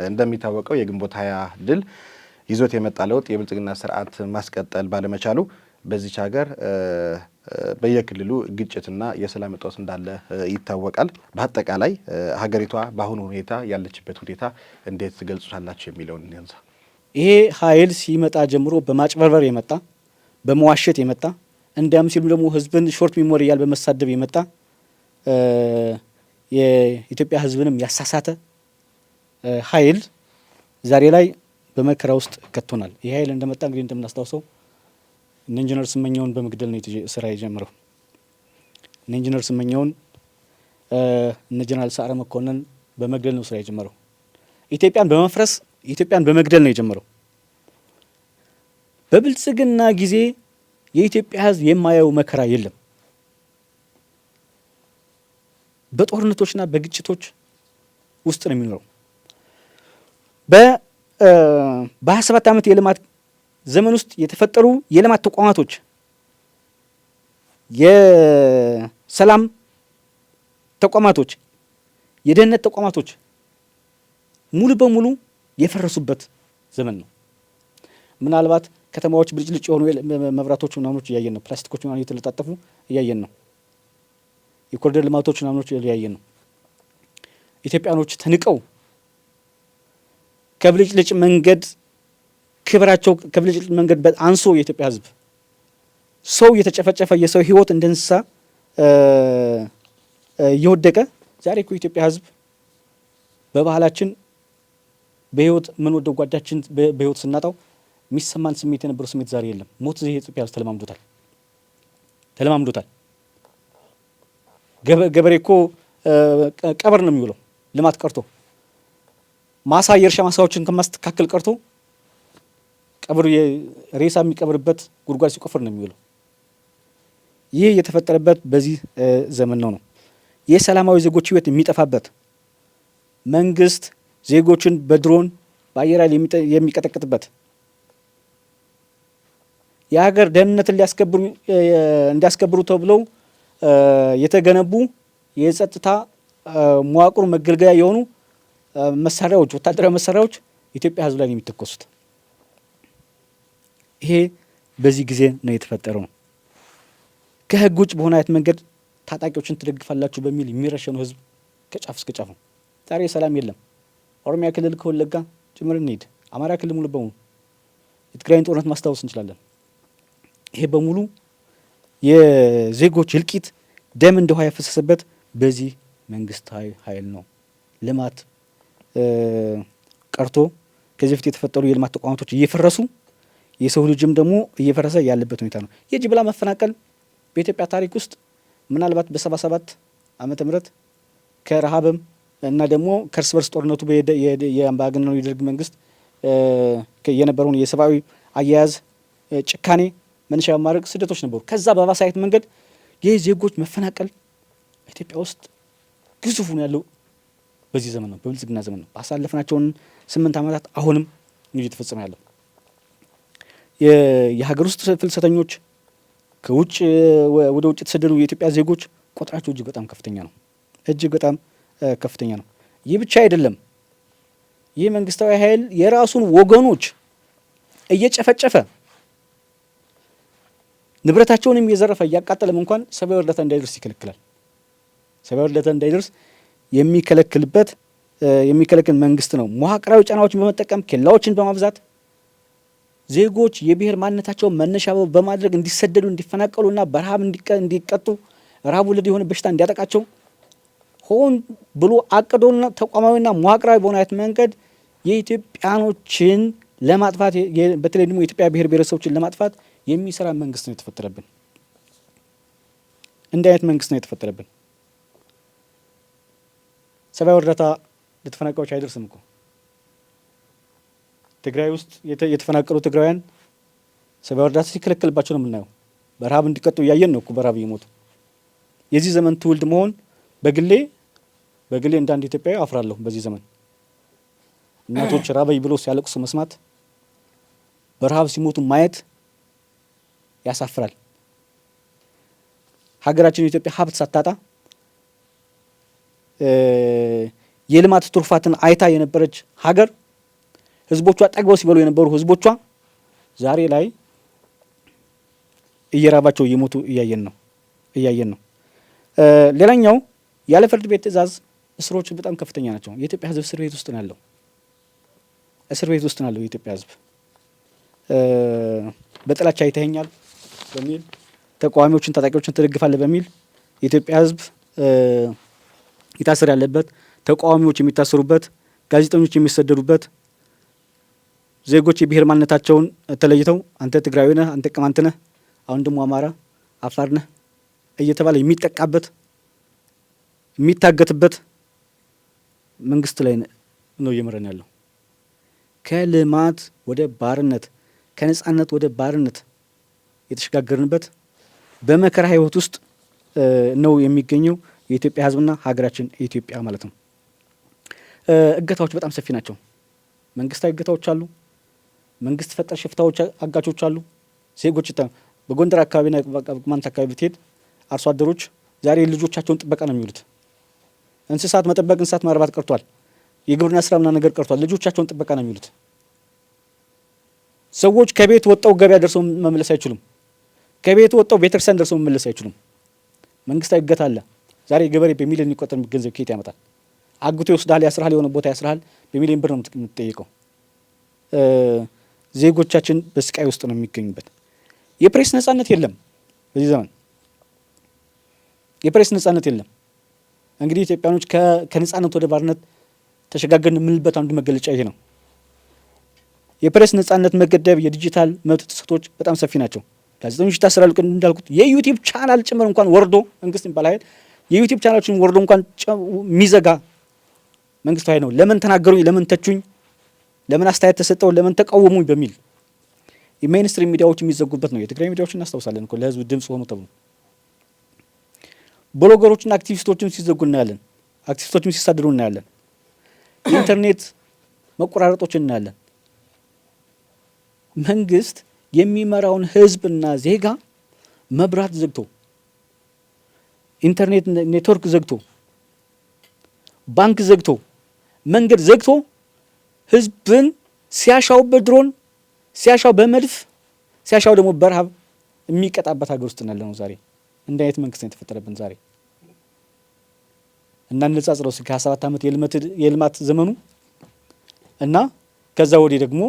እንደሚታወቀው የግንቦት 20 ድል ይዞት የመጣ ለውጥ የብልጽግና ስርዓት ማስቀጠል ባለመቻሉ በዚች ሀገር በየክልሉ ግጭትና የሰላም እጦት እንዳለ ይታወቃል። በአጠቃላይ ሀገሪቷ በአሁኑ ሁኔታ ያለችበት ሁኔታ እንዴት ትገልጹታላችሁ የሚለውን እንንሳ። ይሄ ኃይል ሲመጣ ጀምሮ በማጭበርበር የመጣ በመዋሸት የመጣ እንዲያም ሲሉ ደግሞ ህዝብን ሾርት ሚሞሪ እያል በመሳደብ የመጣ የኢትዮጵያ ህዝብንም ያሳሳተ ኃይል ዛሬ ላይ በመከራ ውስጥ ከቶናል። ይህ ኃይል እንደመጣ እንግዲህ እንደምናስታውሰው እነ ኢንጂነር ስመኘውን በመግደል ነው ስራ የጀመረው። እነ ኢንጂነር ስመኘውን እነ ጀነራል ሰዓረ መኮንን በመግደል ነው ስራ የጀመረው። ኢትዮጵያን በመፍረስ ኢትዮጵያን በመግደል ነው የጀመረው። በብልጽግና ጊዜ የኢትዮጵያ ህዝብ የማያየው መከራ የለም። በጦርነቶችና በግጭቶች ውስጥ ነው የሚኖረው። በ27 ዓመት የልማት ዘመን ውስጥ የተፈጠሩ የልማት ተቋማቶች፣ የሰላም ተቋማቶች፣ የደህንነት ተቋማቶች ሙሉ በሙሉ የፈረሱበት ዘመን ነው። ምናልባት ከተማዎች ብልጭልጭ የሆኑ መብራቶች ምናምኖች እያየን ነው። ፕላስቲኮች ምናምን እየተለጣጠፉ እያየን ነው። የኮሪደር ልማቶች ምናምኖች እያየን ነው። ኢትዮጵያኖች ተንቀው ከብልጭልጭ መንገድ ክብራቸው ከብልጭልጭ መንገድ አንሶ የኢትዮጵያ ህዝብ ሰው እየተጨፈጨፈ የሰው ህይወት እንደ እንስሳ እየወደቀ ዛሬ እኮ የኢትዮጵያ ህዝብ በባህላችን በህይወት ምን ወደው ጓዳችን በህይወት ስናጣው የሚሰማን ስሜት የነበረው ስሜት ዛሬ የለም። ሞት ይሄ ኢትዮጵያ ህዝብ ተለማምዶታል። ገበሬ እኮ ቀብር ነው የሚውለው። ልማት ቀርቶ ማሳ የእርሻ ማሳዎችን ከማስተካከል ቀርቶ ቀብር ሬሳ የሚቀብርበት ጉድጓድ ሲቆፍር ነው የሚውለው። ይህ የተፈጠረበት በዚህ ዘመን ነው። የሰላማዊ ዜጎች ህይወት የሚጠፋበት መንግስት ዜጎችን በድሮን በአየር ኃይል የሚቀጠቅጥበት የሀገር ደህንነትን እንዲያስከብሩ ተብለው የተገነቡ የጸጥታ መዋቅሩ መገልገያ የሆኑ መሳሪያዎች፣ ወታደራዊ መሳሪያዎች ኢትዮጵያ ህዝብ ላይ የሚተኮሱት ይሄ በዚህ ጊዜ ነው የተፈጠረው። ከህግ ውጭ በሆነ አይነት መንገድ ታጣቂዎችን ትደግፋላችሁ በሚል የሚረሸኑ ህዝብ ከጫፍ እስከ ጫፍ ነው። ዛሬ ሰላም የለም። ኦሮሚያ ክልል ከወለጋ ጭምር እንሂድ፣ አማራ ክልል ሙሉ በሙሉ የትግራይን ጦርነት ማስታወስ እንችላለን። ይሄ በሙሉ የዜጎች እልቂት ደም እንደ ውሃ ያፈሰሰበት በዚህ መንግስታዊ ኃይል ነው። ልማት ቀርቶ ከዚህ በፊት የተፈጠሩ የልማት ተቋማቶች እየፈረሱ የሰው ልጅም ደግሞ እየፈረሰ ያለበት ሁኔታ ነው። የጅምላ መፈናቀል በኢትዮጵያ ታሪክ ውስጥ ምናልባት በ77 ዓመተ ምህረት ከረሃብም እና ደግሞ ከእርስ በርስ ጦርነቱ የአምባገነኑ የደርግ መንግስት የነበረውን የሰብአዊ አያያዝ ጭካኔ መነሻ በማድረግ ስደቶች ነበሩ። ከዛ በባሳየት መንገድ የዜጎች መፈናቀል ኢትዮጵያ ውስጥ ግዙፍ ነው ያለው በዚህ ዘመን ነው፣ በብልጽግና ዘመን ነው። ባሳለፍናቸውን 8 ዓመታት አሁንም ነው እየተፈጸመ ያለው። የሀገር ውስጥ ፍልሰተኞች ከውጭ ወደ ውጭ የተሰደዱ የኢትዮጵያ ዜጎች ቁጥራቸው እጅግ በጣም ከፍተኛ ነው። እጅግ በጣም ከፍተኛ ነው። ይህ ብቻ አይደለም። ይህ መንግስታዊ ኃይል የራሱን ወገኖች እየጨፈጨፈ ንብረታቸውንም እየዘረፈ እያቃጠለም እንኳን ሰብአዊ እርዳታ እንዳይደርስ ይከለክላል። ሰብአዊ እርዳታ እንዳይደርስ የሚከለክል መንግስት ነው። መዋቅራዊ ጫናዎችን በመጠቀም ኬላዎችን በማብዛት ዜጎች የብሔር ማንነታቸውን መነሻ በማድረግ እንዲሰደዱ፣ እንዲፈናቀሉና በረሃብ እንዲቀጡ፣ ረሃብ ወለድ የሆነ በሽታ እንዲያጠቃቸው ሆን ብሎ አቅዶና ተቋማዊና መዋቅራዊ በሆነ አይነት መንገድ የኢትዮጵያኖችን ለማጥፋት በተለይ ደግሞ የኢትዮጵያ ብሔር ብሔረሰቦችን ለማጥፋት የሚሰራ መንግስት ነው የተፈጠረብን። እንዲህ አይነት መንግስት ነው የተፈጠረብን። ሰብአዊ እርዳታ ለተፈናቃዮች አይደርስም እኮ። ትግራይ ውስጥ የተፈናቀሉ ትግራውያን ሰብአዊ እርዳታ ሲከለከልባቸው ነው የምናየው። በረሃብ እንዲቀጡ እያየን ነው እኮ በረሃብ እየሞቱ። የዚህ ዘመን ትውልድ መሆን በግሌ እንደ አንድ ኢትዮጵያዊ አፍራለሁ። በዚህ ዘመን እናቶች ራበይ ብሎ ሲያለቅሱ መስማት፣ በረሃብ ሲሞቱ ማየት ያሳፍራል። ሀገራችን የኢትዮጵያ ሀብት ሳታጣ የልማት ትሩፋትን አይታ የነበረች ሀገር ህዝቦቿ ጠግበው ሲበሉ የነበሩ ህዝቦቿ ዛሬ ላይ እየራባቸው እየሞቱ እያየን ነው። ሌላኛው ያለ ፍርድ ቤት ትዕዛዝ እስሮች በጣም ከፍተኛ ናቸው። የኢትዮጵያ ህዝብ እስር ቤት ውስጥ ነው ያለው። የኢትዮጵያ ህዝብ በጥላቻ አይተኸኛል በሚል ተቃዋሚዎችን፣ ታጣቂዎችን ትደግፋለህ በሚል የኢትዮጵያ ህዝብ ይታሰር ያለበት፣ ተቃዋሚዎች የሚታሰሩበት፣ ጋዜጠኞች የሚሰደዱበት፣ ዜጎች የብሔር ማንነታቸውን ተለይተው አንተ ትግራዊ ነህ፣ አንተ ቅማንት ነህ፣ አሁን ደግሞ አማራ፣ አፋር ነህ እየተባለ የሚጠቃበት የሚታገትበት መንግስት ላይ ነው እየመረን ያለው። ከልማት ወደ ባርነት፣ ከነጻነት ወደ ባርነት የተሸጋገርንበት በመከራ ህይወት ውስጥ ነው የሚገኘው የኢትዮጵያ ህዝብና ሀገራችን ኢትዮጵያ ማለት ነው። እገታዎች በጣም ሰፊ ናቸው። መንግስታዊ እገታዎች አሉ። መንግስት ፈጠር ሽፍታዎች፣ አጋቾች አሉ። ዜጎች በጎንደር አካባቢና ቅማንት አካባቢ ብትሄድ አርሶ አደሮች ዛሬ ልጆቻቸውን ጥበቃ ነው የሚውሉት። እንስሳት መጠበቅ፣ እንስሳት ማርባት ቀርቷል። የግብርና ስራ ምናምን ነገር ቀርቷል። ልጆቻቸውን ጥበቃ ነው የሚውሉት። ሰዎች ከቤት ወጣው ገበያ ደርሰው መመለስ አይችሉም። ከቤት ወጣው ቤተክርስቲያን ደርሰው መመለስ አይችሉም። መንግስታዊ እገታ አለ። ዛሬ ገበሬ በሚሊዮን የሚቆጠር ገንዘብ ከየት ያመጣል? አግቶ ይወስዳል፣ ያስርሃል፣ የሆነ ቦታ ያስርሃል። በሚሊዮን ብር ነው የምትጠይቀው። ዜጎቻችን በስቃይ ውስጥ ነው የሚገኙበት። የፕሬስ ነጻነት የለም። በዚህ ዘመን የፕሬስ ነጻነት የለም። እንግዲህ ኢትዮጵያኖች ከነጻነት ወደ ባርነት ተሸጋገርን የምንልበት አንዱ መገለጫ ይሄ ነው። የፕሬስ ነጻነት መገደብ፣ የዲጂታል መብት ጥሰቶች በጣም ሰፊ ናቸው። ጋዜጠኞች ይታሰራሉ። እንዳልኩት የዩቲዩብ ቻናል ጭምር እንኳን ወርዶ መንግስት የሚባል ኃይል የዩቲዩብ ቻናሎችን ወርዶ እንኳን የሚዘጋ መንግስት ኃይል ነው። ለምን ተናገሩኝ፣ ለምን ተቹኝ፣ ለምን አስተያየት ተሰጠው፣ ለምን ተቃወሙኝ በሚል የሜይንስትሪም ሚዲያዎች የሚዘጉበት ነው። የትግራይ ሚዲያዎች እናስታውሳለን እኮ ለህዝብ ድምጽ ሆኑ ተብሎ ብሎገሮችና አክቲቪስቶችም ሲዘጉ እናያለን። አክቲቪስቶችም ሲሳደዱ እናያለን። የኢንተርኔት መቆራረጦችን እናያለን። መንግስት የሚመራውን ህዝብና ዜጋ መብራት ዘግቶ፣ ኢንተርኔት ኔትወርክ ዘግቶ፣ ባንክ ዘግቶ፣ መንገድ ዘግቶ ህዝብን ሲያሻው በድሮን ሲያሻው በመድፍ ሲያሻው ደግሞ በረሃብ የሚቀጣበት ሀገር ውስጥ ያለ ነው ዛሬ። እንደ አይነት መንግስት ነው የተፈጠረብን ዛሬ። እና እንነጻጽረው ከ27 ዓመት የልማት ዘመኑ እና ከዛ ወዲህ ደግሞ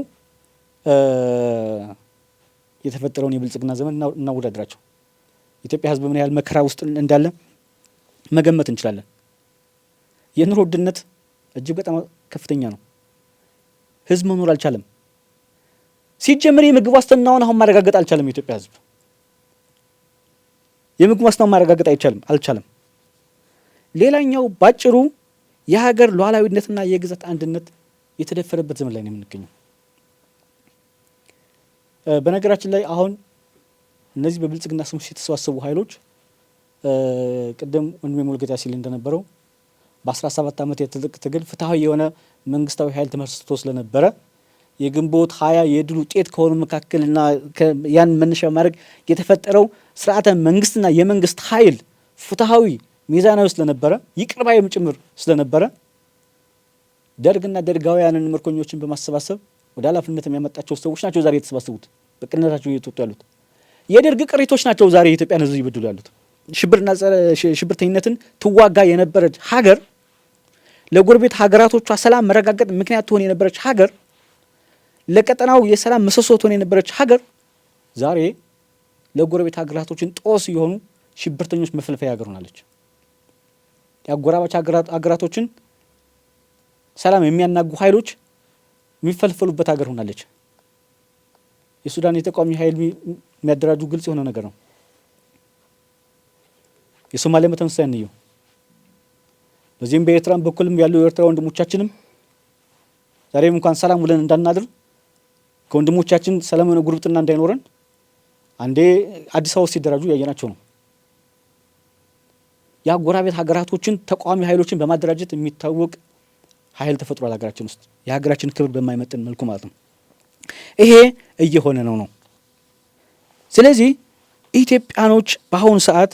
የተፈጠረውን የብልጽግና ዘመን እናወዳድራቸው። ኢትዮጵያ ህዝብ ምን ያህል መከራ ውስጥ እንዳለ መገመት እንችላለን። የኑሮ ውድነት እጅግ በጣም ከፍተኛ ነው። ህዝብ መኖር አልቻለም። ሲጀምር የምግብ ዋስትናውን አሁን ማረጋገጥ አልቻለም። የኢትዮጵያ ህዝብ የምግብ ዋስትናውን ማረጋገጥ አልቻለም። ሌላኛው ባጭሩ የሀገር ሉዓላዊነትና የግዛት አንድነት የተደፈረበት ዘመን ላይ ነው የምንገኘው። በነገራችን ላይ አሁን እነዚህ በብልጽግና ስም የተሰባሰቡ ኃይሎች ቅድም ወንድሜ ሙልጌታ ሲል እንደነበረው በ17 ዓመት የትልቅ ትግል ፍትሐዊ የሆነ መንግስታዊ ኃይል ተመስርቶ ስለነበረ የግንቦት 20 የድል ውጤት ከሆኑ መካከልና ያን መነሻ ማድረግ የተፈጠረው ስርዓተ መንግስትና የመንግስት ኃይል ፍትሐዊ ሚዛናዊ ስለነበረ ይቅር ባይም ጭምር ስለነበረ ደርግና ደርጋውያንን ምርኮኞችን በማሰባሰብ ወደ ኃላፊነት የሚያመጣቸው ሰዎች ናቸው ዛሬ የተሰባሰቡት በቅንነታቸው እየተወጡ ያሉት። የደርግ ቅሪቶች ናቸው ዛሬ የኢትዮጵያን ህዝብ ይበድሉ ያሉት። ሽብርና ሽብርተኝነትን ትዋጋ የነበረች ሀገር፣ ለጎረቤት ሀገራቶቿ ሰላም መረጋገጥ ምክንያት ትሆን የነበረች ሀገር፣ ለቀጠናው የሰላም ምሰሶ ትሆን የነበረች ሀገር ዛሬ ለጎረቤት ሀገራቶችን ጦስ የሆኑ ሽብርተኞች መፈልፈያ ሀገር ሆናለች። የአጎራባች ሀገራቶችን ሰላም የሚያናጉ ኃይሎች የሚፈልፈሉበት ሀገር ሆናለች። የሱዳን የተቃዋሚ ኃይል የሚያደራጁ ግልጽ የሆነ ነገር ነው። የሶማሊያ ተመሳሳይ ነው። በዚህም በኤርትራም በኩልም ያሉ የኤርትራ ወንድሞቻችንም ዛሬም እንኳን ሰላም ውለን እንዳናድር ከወንድሞቻችን ሰላማዊ ጉርብትና እንዳይኖረን አንዴ አዲስ አበባ ሲደራጁ ያየናቸው ነው። የአጎራቤት ሀገራቶችን ተቃዋሚ ኃይሎችን በማደራጀት የሚታወቅ ኃይል ተፈጥሯል ሀገራችን ውስጥ የሀገራችን ክብር በማይመጥን መልኩ ማለት ነው። ይሄ እየሆነ ነው። ስለዚህ ኢትዮጵያኖች በአሁኑ ሰዓት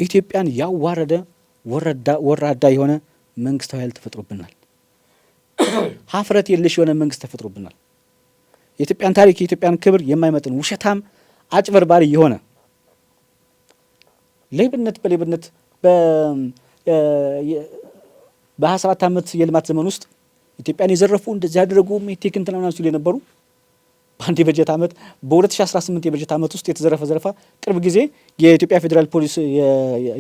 ኢትዮጵያን ያዋረደ ወራዳ የሆነ መንግስታዊ ኃይል ተፈጥሮብናል። ሀፍረት የለሽ የሆነ መንግስት ተፈጥሮብናል። የኢትዮጵያን ታሪክ የኢትዮጵያን ክብር የማይመጥን ውሸታም፣ አጭበርባሪ የሆነ ሌብነት በሌብነት በ27 ዓመት የልማት ዘመን ውስጥ ኢትዮጵያን የዘረፉ እንደዚህ ያደረጉ ሜቴክ እንትና ምናምን ሲሉ የነበሩ በአንድ የበጀት ዓመት በ2018 የበጀት ዓመት ውስጥ የተዘረፈ ዘረፋ ቅርብ ጊዜ የኢትዮጵያ ፌዴራል ፖሊስ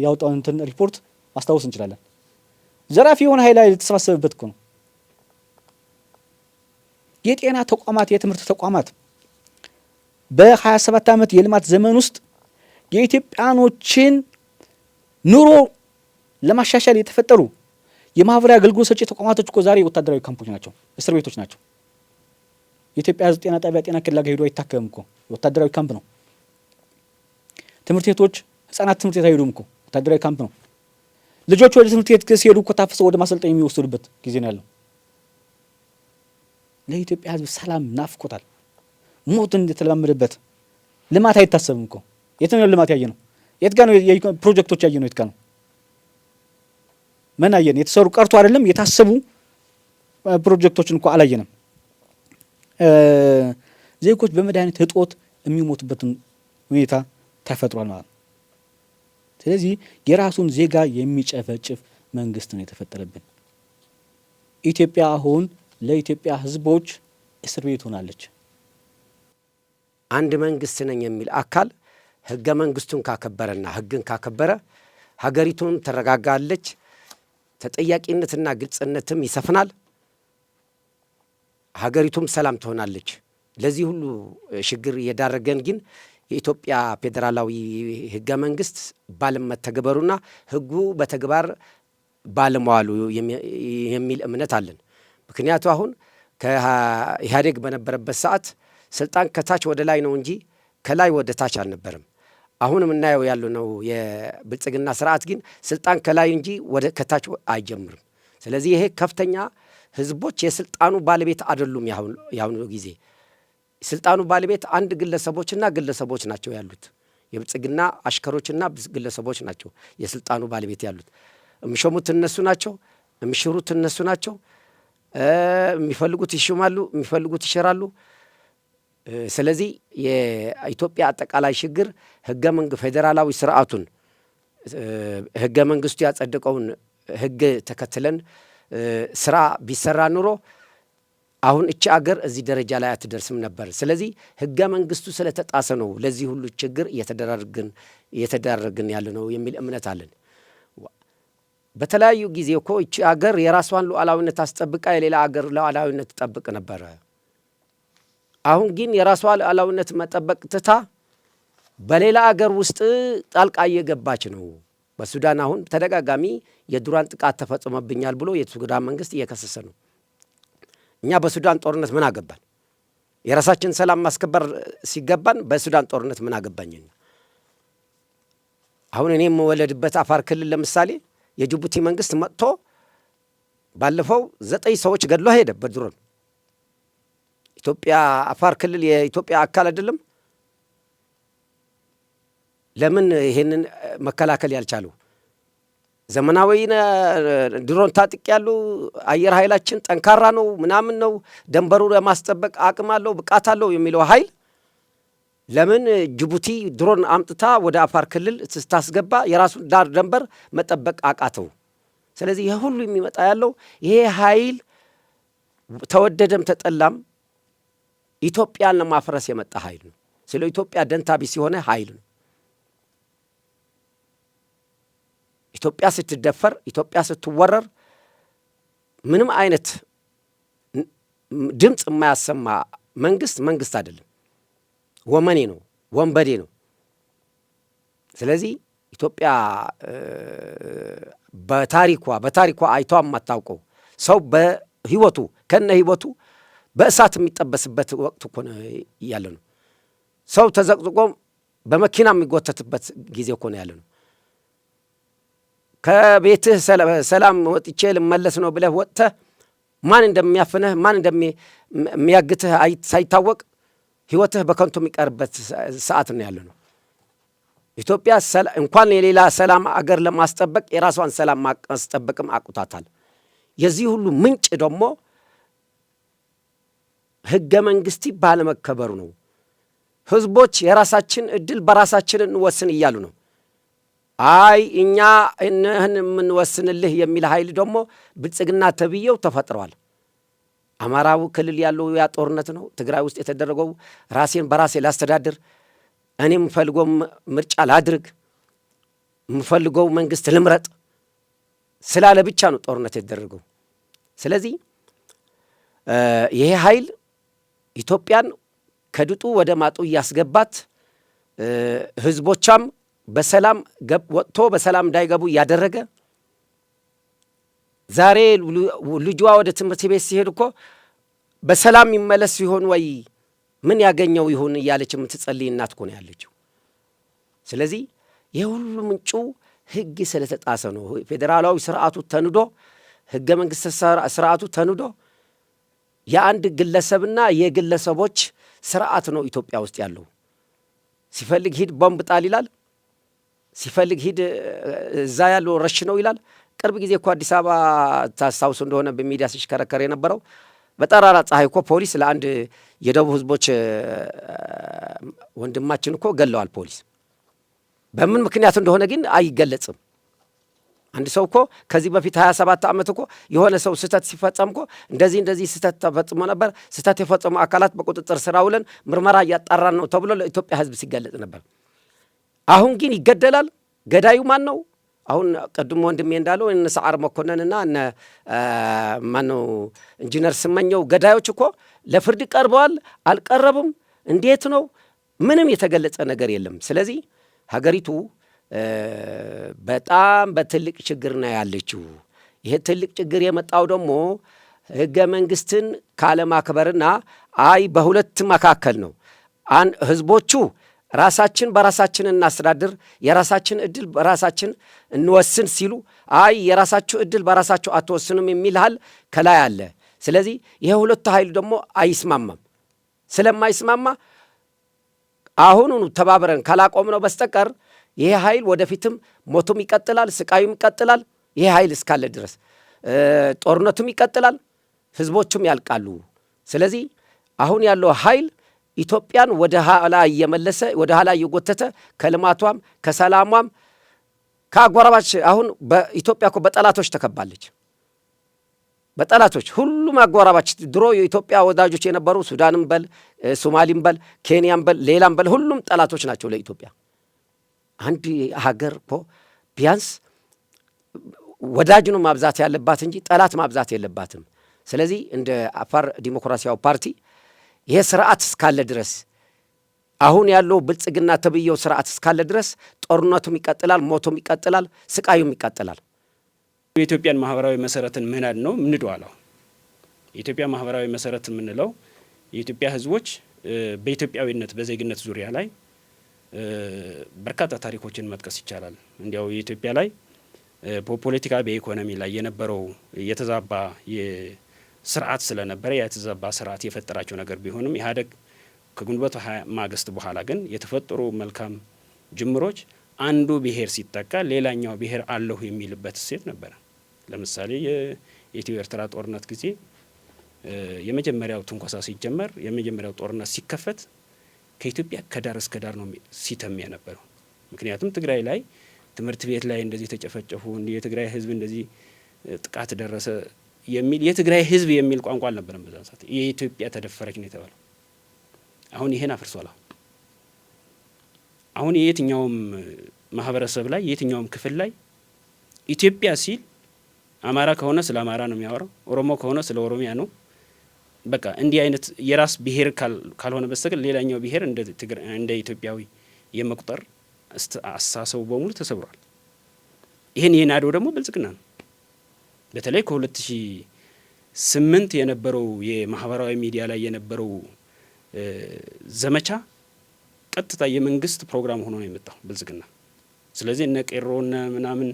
ያወጣውን እንትን ሪፖርት ማስታወስ እንችላለን። ዘራፊ የሆነ ኃይል የተሰባሰበበት እኮ ነው። የጤና ተቋማት፣ የትምህርት ተቋማት በ27 ዓመት የልማት ዘመን ውስጥ የኢትዮጵያኖችን ኑሮ ለማሻሻል የተፈጠሩ የማህበራዊ አገልግሎት ሰጪ ተቋማቶች እኮ ዛሬ ወታደራዊ ካምፖች ናቸው፣ እስር ቤቶች ናቸው። የኢትዮጵያ ሕዝብ ጤና ጣቢያ ጤና ኬላ ጋር ሄዶ አይታከምም እኮ ወታደራዊ ካምፕ ነው። ትምህርት ቤቶች ህጻናት ትምህርት ቤት አይሄዱም እኮ ወታደራዊ ካምፕ ነው። ልጆች ወደ ትምህርት ቤት ሲሄዱ እኮ ታፍሰው ወደ ማሰልጠኝ የሚወሰዱበት ጊዜ ነው ያለው። ለኢትዮጵያ ሕዝብ ሰላም ናፍቆታል። ሞት እንደተለማመደበት ልማት አይታሰብም እኮ። የት ነው ልማት ያየ ነው? የት ጋር ነው ፕሮጀክቶች ያየ ነው? የት ጋር ነው? ምን አየን? የተሰሩ ቀርቶ አይደለም የታሰቡ ፕሮጀክቶችን እኮ አላየንም። ዜጎች በመድኃኒት እጦት የሚሞቱበትን ሁኔታ ተፈጥሯል ማለት ነው። ስለዚህ የራሱን ዜጋ የሚጨፈጭፍ መንግስት ነው የተፈጠረብን። ኢትዮጵያ አሁን ለኢትዮጵያ ህዝቦች እስር ቤት ሆናለች። አንድ መንግስት ነኝ የሚል አካል ህገ መንግስቱን ካከበረና ህግን ካከበረ ሀገሪቱን ትረጋጋለች፣ ተጠያቂነትና ግልጽነትም ይሰፍናል፣ ሀገሪቱም ሰላም ትሆናለች። ለዚህ ሁሉ ችግር የዳረገን ግን የኢትዮጵያ ፌዴራላዊ ህገ መንግስት ባለመተግበሩና ህጉ በተግባር ባለመዋሉ የሚል እምነት አለን። ምክንያቱ አሁን ከኢህአዴግ በነበረበት ሰዓት ስልጣን ከታች ወደ ላይ ነው እንጂ ከላይ ወደ ታች አልነበረም። አሁን የምናየው ያለው ነው የብልጽግና ስርዓት ግን ስልጣን ከላይ እንጂ ወደ ከታች አይጀምርም። ስለዚህ ይሄ ከፍተኛ ህዝቦች የስልጣኑ ባለቤት አይደሉም። ያሁኑ ጊዜ ስልጣኑ ባለቤት አንድ ግለሰቦች ናቸው ያሉት። የብልጽግና አሽከሮችና ግለሰቦች ናቸው የስልጣኑ ባለቤት ያሉት። የሚሾሙት እነሱ ናቸው፣ የሚሽሩት እነሱ ናቸው። የሚፈልጉት ይሾማሉ፣ የሚፈልጉት ይሽራሉ። ስለዚህ የኢትዮጵያ አጠቃላይ ችግር ፌዴራላዊ ስርዓቱን ህገ መንግስቱ ያጸደቀውን ህግ ተከትለን ስራ ቢሰራ ኑሮ አሁን እቺ አገር እዚህ ደረጃ ላይ አትደርስም ነበር። ስለዚህ ህገ መንግስቱ ስለተጣሰ ነው ለዚህ ሁሉ ችግር እየተዳረግን ያለ ነው የሚል እምነት አለን። በተለያዩ ጊዜ እኮ እቺ አገር የራሷን ሉዓላዊነት አስጠብቃ የሌላ አገር ሉዓላዊነት ትጠብቅ ነበረ። አሁን ግን የራሷን ሉዓላዊነት መጠበቅ ትታ በሌላ አገር ውስጥ ጣልቃ እየገባች ነው። በሱዳን አሁን ተደጋጋሚ የዱራን ጥቃት ተፈጽሞብኛል ብሎ የሱዳን መንግስት እየከሰሰ ነው። እኛ በሱዳን ጦርነት ምን አገባን? የራሳችን ሰላም ማስከበር ሲገባን በሱዳን ጦርነት ምን አገባኝ? አሁን እኔ የምወለድበት አፋር ክልል ለምሳሌ የጅቡቲ መንግስት መጥቶ ባለፈው 9 ሰዎች ገድሎ ሄደ በድሮን። ኢትዮጵያ አፋር ክልል የኢትዮጵያ አካል አይደለም? ለምን ይሄንን መከላከል ያልቻሉ? ዘመናዊ ድሮን ታጥቅ ያሉ አየር ኃይላችን ጠንካራ ነው ምናምን ነው ደንበሩ ለማስጠበቅ አቅም አለው ብቃት አለው የሚለው ኃይል ለምን ጅቡቲ ድሮን አምጥታ ወደ አፋር ክልል ስታስገባ የራሱን ዳር ደንበር መጠበቅ አቃተው? ስለዚህ ይሄ ሁሉ የሚመጣ ያለው ይሄ ኃይል ተወደደም ተጠላም ኢትዮጵያን ለማፍረስ የመጣ ኃይል ነው። ስለ ኢትዮጵያ ደንታ ቢስ የሆነ ኃይል ነው። ኢትዮጵያ ስትደፈር፣ ኢትዮጵያ ስትወረር ምንም አይነት ድምፅ የማያሰማ መንግስት አይደለም፣ ወመኔ ነው፣ ወንበዴ ነው። ስለዚህ ኢትዮጵያ በታሪኳ አይቷ የማታውቀው ሰው በህይወቱ ከነ ህይወቱ በእሳት የሚጠበስበት ወቅት እኮ ያለ ነው። ሰው ተዘቅዝቆ በመኪና የሚጎተትበት ጊዜ እኮ ነው ያለ ነው። ከቤትህ ሰላም ወጥቼ ልመለስ ነው ብለህ ወጥተህ ማን እንደሚያፍንህ ማን እንደሚያግትህ ሳይታወቅ ህይወትህ በከንቱ የሚቀርበት ሰዓት ነው ያለ ነው። ኢትዮጵያ እንኳን የሌላ ሰላም አገር ለማስጠበቅ የራሷን ሰላም ማስጠበቅም አቁታታል። የዚህ ሁሉ ምንጭ ደግሞ ህገ መንግስቲ ባለመከበሩ ነው። ህዝቦች የራሳችን እድል በራሳችን እንወስን እያሉ ነው። አይ እኛ እነህን የምንወስንልህ የሚል ኃይል ደግሞ ብልጽግና ተብየው ተፈጥሯል። አማራው ክልል ያለው ያ ጦርነት ነው። ትግራይ ውስጥ የተደረገው ራሴን በራሴ ላስተዳድር፣ እኔ የምፈልገው ምርጫ ላድርግ፣ የምፈልገው መንግስት ልምረጥ ስላለ ብቻ ነው ጦርነት የተደረገው። ስለዚህ ይሄ ኃይል ኢትዮጵያን ከድጡ ወደ ማጡ እያስገባት ህዝቦቿም በሰላም ወጥቶ በሰላም እንዳይገቡ እያደረገ ዛሬ ልጇ ወደ ትምህርት ቤት ሲሄድ እኮ በሰላም ይመለስ ይሆን ወይ ምን ያገኘው ይሆን እያለች የምትጸልይ እናት እኮ ነው ያለችው። ስለዚህ የሁሉ ምንጩ ህግ ስለተጣሰ ነው። ፌዴራላዊ ስርዓቱ ተንዶ፣ ህገ መንግስት ስርዓቱ ተንዶ የአንድ ግለሰብና የግለሰቦች ስርዓት ነው ኢትዮጵያ ውስጥ ያለው። ሲፈልግ ሂድ ቦምብ ጣል ይላል፣ ሲፈልግ ሂድ እዛ ያለው ረሽ ነው ይላል። ቅርብ ጊዜ እኮ አዲስ አበባ ታስታውሱ እንደሆነ በሚዲያ ሲሽከረከር የነበረው በጠራራ ፀሐይ እኮ ፖሊስ ለአንድ የደቡብ ህዝቦች ወንድማችን እኮ ገለዋል ፖሊስ። በምን ምክንያት እንደሆነ ግን አይገለጽም። አንድ ሰው እኮ ከዚህ በፊት 27 ዓመት እኮ የሆነ ሰው ስህተት ሲፈጸም እኮ እንደዚህ ስህተት ተፈጽሞ ነበር፣ ስህተት የፈጸሙ አካላት በቁጥጥር ስር አውለን ምርመራ እያጣራን ነው ተብሎ ለኢትዮጵያ ህዝብ ሲገለጽ ነበር። አሁን ግን ይገደላል። ገዳዩ ማን ነው? አሁን ቀድሞ ወንድሜ እንዳለው እነ ሰዓር መኮንንና እነ ማነው ኢንጂነር ስመኘው ገዳዮች እኮ ለፍርድ ቀርበዋል አልቀረቡም? እንዴት ነው? ምንም የተገለጸ ነገር የለም። ስለዚህ ሀገሪቱ በጣም በትልቅ ችግር ነው ያለችው። ይሄ ትልቅ ችግር የመጣው ደግሞ ህገ መንግስትን ካለማክበርና በሁለት መካከል ነው። ህዝቦቹ ራሳችን በራሳችን እናስተዳድር፣ የራሳችን እድል በራሳችን እንወስን ሲሉ የራሳችሁ እድል በራሳችሁ አትወስኑም የሚል ኃይል ከላይ አለ። ስለዚህ ይሄ ሁለቱ ኃይል ደግሞ አይስማማም። ስለማይስማማ አሁኑኑ ተባብረን ካላቆምነው በስተቀር ይሄ ኃይል ወደፊትም ሞቱም ይቀጥላል፣ ስቃዩም ይቀጥላል። ይሄ ኃይል እስካለ ድረስ ጦርነቱም ይቀጥላል፣ ህዝቦቹም ያልቃሉ። ስለዚህ አሁን ያለው ኃይል ኢትዮጵያን ወደ ኋላ እየመለሰ ወደ ኋላ እየጎተተ ከልማቷም ከሰላሟም ከአጎራባች አሁን በኢትዮጵያ እኮ በጠላቶች ተከባለች። በጠላቶች ሁሉም አጎራባች ድሮ የኢትዮጵያ ወዳጆች የነበሩ ሱዳንም በል ሶማሊም በል ኬንያም በል ሌላም በል ሁሉም ጠላቶች ናቸው ለኢትዮጵያ። አንድ ሀገር እኮ ቢያንስ ወዳጅ ነው ማብዛት ያለባት እንጂ ጠላት ማብዛት የለባትም። ስለዚህ እንደ አፋር ዲሞክራሲያዊ ፓርቲ ይሄ ስርዓት እስካለ ድረስ አሁን ያለው ብልጽግና ተብየው ስርዓት እስካለ ድረስ ጦርነቱም ይቀጥላል፣ ሞቱም ይቀጥላል፣ ስቃዩም ይቀጥላል። የኢትዮጵያን ማህበራዊ መሰረትን ምናድ ነው ምንድዋለው። የኢትዮጵያ ማህበራዊ መሰረት የምንለው የኢትዮጵያ ህዝቦች በኢትዮጵያዊነት በዜግነት ዙሪያ ላይ በርካታ ታሪኮችን መጥቀስ ይቻላል። እንዲያው የኢትዮጵያ ላይ በፖለቲካ በኢኮኖሚ ላይ የነበረው የተዛባ ስርዓት ስለነበረ የተዛባ ስርዓት የፈጠራቸው ነገር ቢሆንም ኢህአዴግ ከግንቦት ማግስት በኋላ ግን የተፈጠሩ መልካም ጅምሮች አንዱ ብሔር ሲጠቃ ሌላኛው ብሔር አለሁ የሚልበት እሴት ነበረ። ለምሳሌ የኢትዮ ኤርትራ ጦርነት ጊዜ የመጀመሪያው ትንኮሳ ሲጀመር የመጀመሪያው ጦርነት ሲከፈት ከኢትዮጵያ ከዳር እስከ ዳር ነው ሲተም የነበረው። ምክንያቱም ትግራይ ላይ ትምህርት ቤት ላይ እንደዚህ ተጨፈጨፉ፣ የትግራይ ህዝብ እንደዚህ ጥቃት ደረሰ የሚል የትግራይ ህዝብ የሚል ቋንቋ አልነበረም በዛን ሰዓት። የኢትዮጵያ ተደፈረች ነው የተባለው። አሁን ይሄን አፍርሷል። አሁን የየትኛውም ማህበረሰብ ላይ የየትኛውም ክፍል ላይ ኢትዮጵያ ሲል አማራ ከሆነ ስለ አማራ ነው የሚያወራው፣ ኦሮሞ ከሆነ ስለ ኦሮሚያ ነው። በቃ እንዲህ አይነት የራስ ብሔር ካልሆነ በስተቀር ሌላኛው ብሔር እንደ ኢትዮጵያዊ የመቁጠር አስተሳሰቡ በሙሉ ተሰብሯል። ይሄን የናደው ደግሞ ብልጽግና ነው። በተለይ ከ2008 የነበረው የማህበራዊ ሚዲያ ላይ የነበረው ዘመቻ ቀጥታ የመንግስት ፕሮግራም ሆኖ ነው የመጣው ብልጽግና። ስለዚህ እነ ቄሮና ምናምን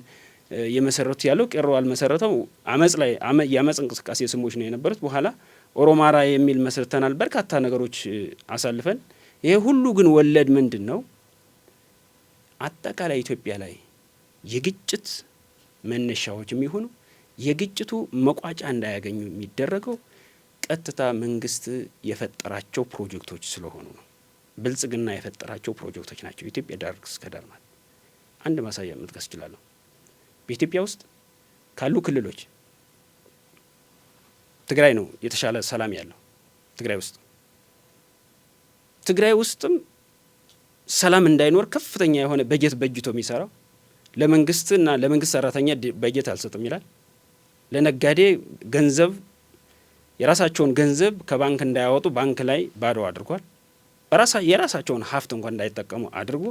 የመሰረቱ ያለው ቄሮ አልመሰረተው አመጽ ላይ የአመጽ እንቅስቃሴ ስሞች ነው የነበሩት። በኋላ ኦሮማራ የሚል መስርተናል፣ በርካታ ነገሮች አሳልፈን። ይሄ ሁሉ ግን ወለድ ምንድን ነው? አጠቃላይ ኢትዮጵያ ላይ የግጭት መነሻዎች የሚሆኑ የግጭቱ መቋጫ እንዳያገኙ የሚደረገው ቀጥታ መንግስት የፈጠራቸው ፕሮጀክቶች ስለሆኑ ነው። ብልጽግና የፈጠራቸው ፕሮጀክቶች ናቸው። ኢትዮጵያ ዳር እስከ ዳር ማለት አንድ ማሳያ መጥቀስ እችላለሁ። በኢትዮጵያ ውስጥ ካሉ ክልሎች ትግራይ ነው የተሻለ ሰላም ያለው። ትግራይ ውስጥም ሰላም እንዳይኖር ከፍተኛ የሆነ በጀት በጅቶ የሚሰራው ለመንግስትና ለመንግስት ሰራተኛ በጀት አልሰጥም ይላል። ለነጋዴ ገንዘብ የራሳቸውን ገንዘብ ከባንክ እንዳያወጡ ባንክ ላይ ባዶ አድርጓል። የራሳቸውን ሀብት እንኳን እንዳይጠቀሙ አድርጎ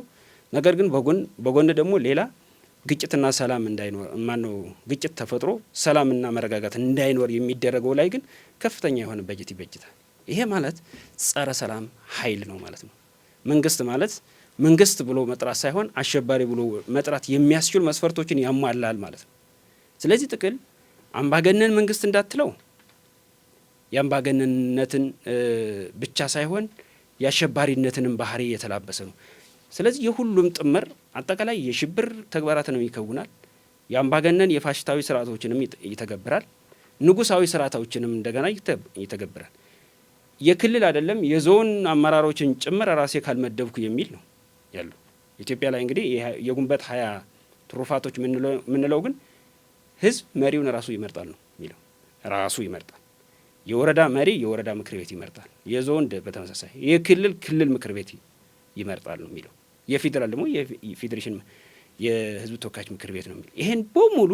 ነገር ግን በጎን ደግሞ ሌላ ግጭትና ሰላም እንዳይኖር ግጭት ተፈጥሮ ሰላምና መረጋጋት እንዳይኖር የሚደረገው ላይ ግን ከፍተኛ የሆነ በጀት ይበጅታል። ይሄ ማለት ጸረ ሰላም ኃይል ነው ማለት ነው። መንግስት ማለት መንግስት ብሎ መጥራት ሳይሆን አሸባሪ ብሎ መጥራት የሚያስችሉ መስፈርቶችን ያሟላል ማለት ነው። ስለዚህ ጥቅል አምባገነን መንግስት እንዳትለው የአምባገነንነትን ብቻ ሳይሆን የአሸባሪነትንም ባህሪ የተላበሰ ነው። ስለዚህ የሁሉም ጥምር አጠቃላይ የሽብር ተግባራትንም ይከውናል። የአምባገነን የፋሽስታዊ ስርዓቶችንም ይተገብራል። ንጉሳዊ ስርዓቶችንም እንደገና ይተገብራል። የክልል አይደለም የዞን አመራሮችን ጭምር ራሴ ካልመደብኩ የሚል ነው ያለው። ኢትዮጵያ ላይ እንግዲህ የግንቦት 20 ትሩፋቶች ምንለው ግን ህዝብ መሪውን ራሱ ይመርጣል ነው የሚለው። ራሱ ይመርጣል። የወረዳ መሪ የወረዳ ምክር ቤት ይመርጣል። የዞን በተመሳሳይ ክልል ምክር ቤት ይመርጣል ነው የሚለው። የፌዴራል ደግሞ የፌዴሬሽን የህዝብ ተወካዮች ምክር ቤት ነው የሚለው። ይሄን በሙሉ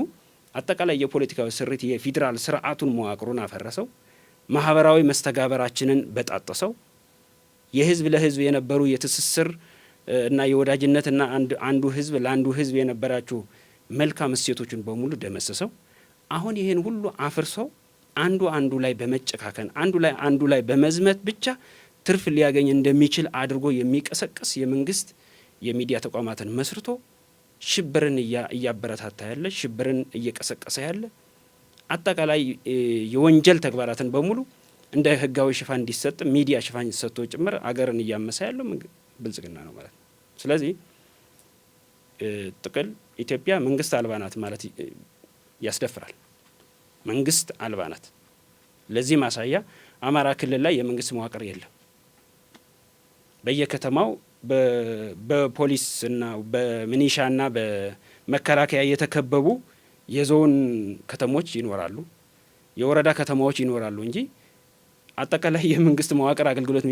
አጠቃላይ የፖለቲካዊ ስሪት የፌዴራል ስርዓቱን መዋቅሩን አፈረሰው። ማህበራዊ መስተጋበራችንን በጣጠሰው። የህዝብ ለህዝብ የነበሩ የትስስር እና የወዳጅነትና አንዱ ህዝብ ለአንዱ ህዝብ የነበራቸው መልካም እሴቶችን በሙሉ ደመሰሰው። አሁን ይሄን ሁሉ አፍርሰው አንዱ ላይ በመጨካከን አንዱ ላይ በመዝመት ብቻ ትርፍ ሊያገኝ እንደሚችል አድርጎ የሚቀሰቀስ የመንግስት የሚዲያ ተቋማትን መስርቶ ሽብርን እያበረታታ ያለ፣ ሽብርን እየቀሰቀሰ ያለ፣ አጠቃላይ የወንጀል ተግባራትን በሙሉ እንደ ህጋዊ ሽፋን እንዲሰጥ ሚዲያ ሽፋን ሰጥቶ ጭምር አገርን እያመሰ ያለው ብልጽግና ነው ማለት ነው። ስለዚህ ጥቅል ኢትዮጵያ መንግስት አልባ ናት ማለት ያስደፍራል። መንግስት አልባ ናት። ለዚህ ማሳያ አማራ ክልል ላይ የመንግስት መዋቅር የለም። በየከተማው በፖሊስና በሚኒሻና በመከላከያ የተከበቡ የዞን ከተሞች ይኖራሉ፣ የወረዳ ከተማዎች ይኖራሉ እንጂ አጠቃላይ የመንግስት መዋቅር አገልግሎት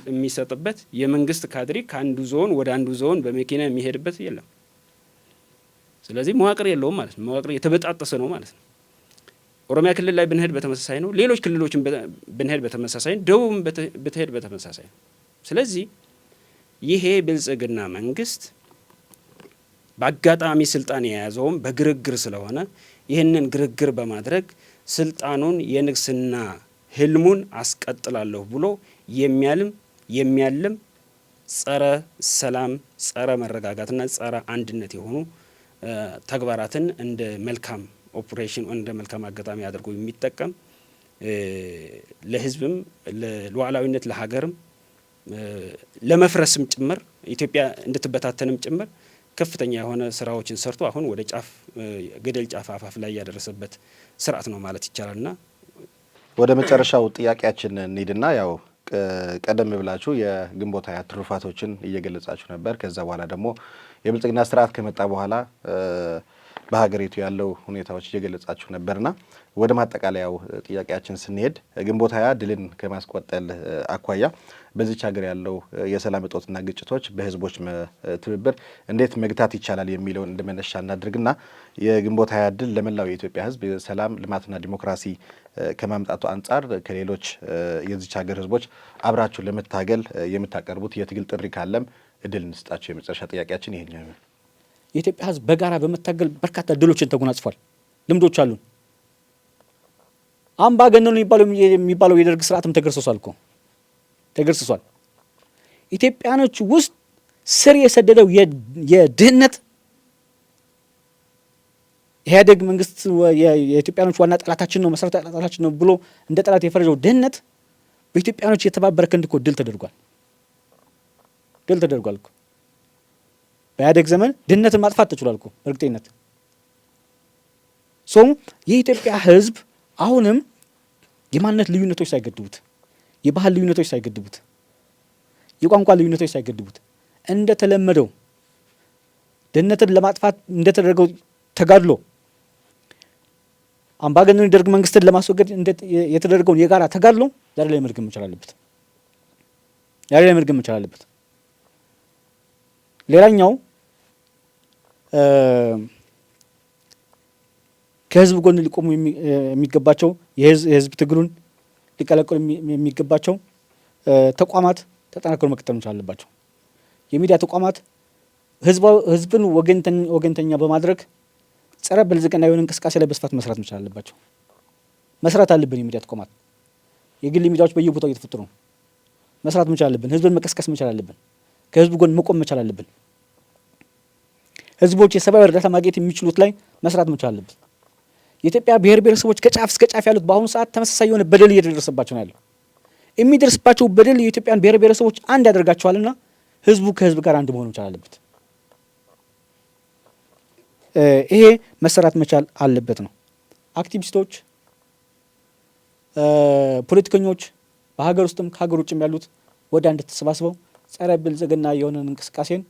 የሚሰጥበት የመንግስት ካድሪ ከአንዱ ዞን ወደ አንዱ ዞን በመኪና የሚሄድበት የለም። ስለዚህ መዋቅር የለውም ማለት ነው። መዋቅር የተበጣጠሰ ነው ማለት ነው። ኦሮሚያ ክልል ላይ ብንሄድ በተመሳሳይ ነው። ሌሎች ክልሎችን ብንሄድ በተመሳሳይ ነው። ደቡብም ብትሄድ በተመሳሳይ ነው። ስለዚህ ይሄ ብልጽግና መንግስት በአጋጣሚ ስልጣን የያዘውም በግርግር ስለሆነ ይህንን ግርግር በማድረግ ስልጣኑን የንግስና ህልሙን አስቀጥላለሁ ብሎ የሚያልም ጸረ ሰላም፣ ጸረ መረጋጋትና ጸረ አንድነት የሆኑ ተግባራትን እንደ መልካም ኦፕሬሽን እንደ መልካም አጋጣሚ አድርጎ የሚጠቀም ለህዝብም ለሉዓላዊነት ለሀገርም ለመፍረስም ጭምር ኢትዮጵያ እንድትበታተንም ጭምር ከፍተኛ የሆነ ስራዎችን ሰርቶ አሁን ወደ ጫፍ ገደል ጫፍ አፋፍ ላይ ያደረሰበት ስርዓት ነው ማለት ይቻላልና ወደ መጨረሻው ጥያቄያችን እንሂድና ያው ቀደም ብላችሁ የግንቦት 20 ትሩፋቶችን እየገለጻችሁ ነበር። ከዛ በኋላ ደግሞ የብልጽግና ስርዓት ከመጣ በኋላ በሀገሪቱ ያለው ሁኔታዎች እየገለጻችሁ ነበርና ወደ ማጠቃለያው ጥያቄያችን ስንሄድ ግንቦት 20 ድልን ከማስቆጠል አኳያ በዚች ሀገር ያለው የሰላም እጦትና ግጭቶች በህዝቦች ትብብር እንዴት መግታት ይቻላል የሚለውን እንደመነሻ እናድርግና የግንቦት 20 ድል ለመላው የኢትዮጵያ ህዝብ የሰላም ልማትና ዲሞክራሲ ከማምጣቱ አንጻር ከሌሎች የዚች ሀገር ህዝቦች አብራችሁ ለመታገል የምታቀርቡት የትግል ጥሪ ካለም እድል እንስጣችሁ። የመጨረሻ ጥያቄያችን ይሄኛው ነው። የኢትዮጵያ ህዝብ በጋራ በመታገል በርካታ ድሎችን ተጎናጽፏል። ልምዶች አሉን። አምባገነኑ የሚባለው የደርግ ስርዓትም ተገርስሷል። ኢትዮጵያኖች ውስጥ ስር የሰደደው የድህነት ኢህአዴግ መንግስት የኢትዮጵያኖች ዋና ጠላታችን ነው፣ መሰረታዊ ጠላታችን ነው ብሎ እንደ ጠላት የፈረጀው ድህነት በኢትዮጵያኖች የተባበረ ክንድ እኮ ድል ተደርጓል እኮ። በኢህአዴግ ዘመን ድህነትን ማጥፋት ተችሏል እኮ በእርግጠኝነት። የኢትዮጵያ ህዝብ አሁንም የማንነት ልዩነቶች ሳይገድቡት፣ የባህል ልዩነቶች ሳይገድቡት፣ የቋንቋ ልዩነቶች ሳይገድቡት እንደተለመደው ድህነትን ለማጥፋት እንደተደረገው ተጋድሎ አምባገነን ደርግ መንግስትን ለማስወገድ የተደረገውን የጋራ ተጋድሎ ዛሬ ላይ መድገም መቻል አለበት። ሌላኛው ከህዝብ ጎን ሊቆሙ የሚገባቸው የህዝብ ትግሉን ሊቀላቀሉ የሚገባቸው ተቋማት ተጠናክሮ መቀጠል መቻል አለባቸው። የሚዲያ ተቋማት ህዝብን ወገንተኛ በማድረግ ጸረ ብልጽግና የሆነ እንቅስቃሴ ላይ በስፋት መስራት መቻል አለባቸው። መስራት አለብን። የሚዲያ ተቋማት፣ የግል ሚዲያዎች በየቦታው እየተፈጠሩ ነው። መስራት መቻል አለብን። ህዝብን መቀስቀስ መቻል አለብን። ከህዝብ ጎን መቆም መቻል አለብን። ህዝቦች የሰብአዊ እርዳታ ማግኘት የሚችሉት ላይ መስራት መቻል አለብን። የኢትዮጵያ ብሔር ብሔረሰቦች ከጫፍ እስከ ጫፍ ያሉት በአሁኑ ሰዓት ተመሳሳይ የሆነ በደል እየደረሰባቸው ነው ያለው። የሚደርስባቸው በደል የኢትዮጵያን ብሔር ብሔረሰቦች አንድ ያደርጋቸዋልና ህዝቡ ከህዝብ ጋር አንድ መሆን መቻል አለበት። ይሄ መሰራት መቻል አለበት ነው። አክቲቪስቶች፣ ፖለቲከኞች በሀገር ውስጥም ከሀገር ውጭም ያሉት ወደ አንድ ተሰባስበው ጸረ ብልጽግና የሆነን እንቅስቃሴን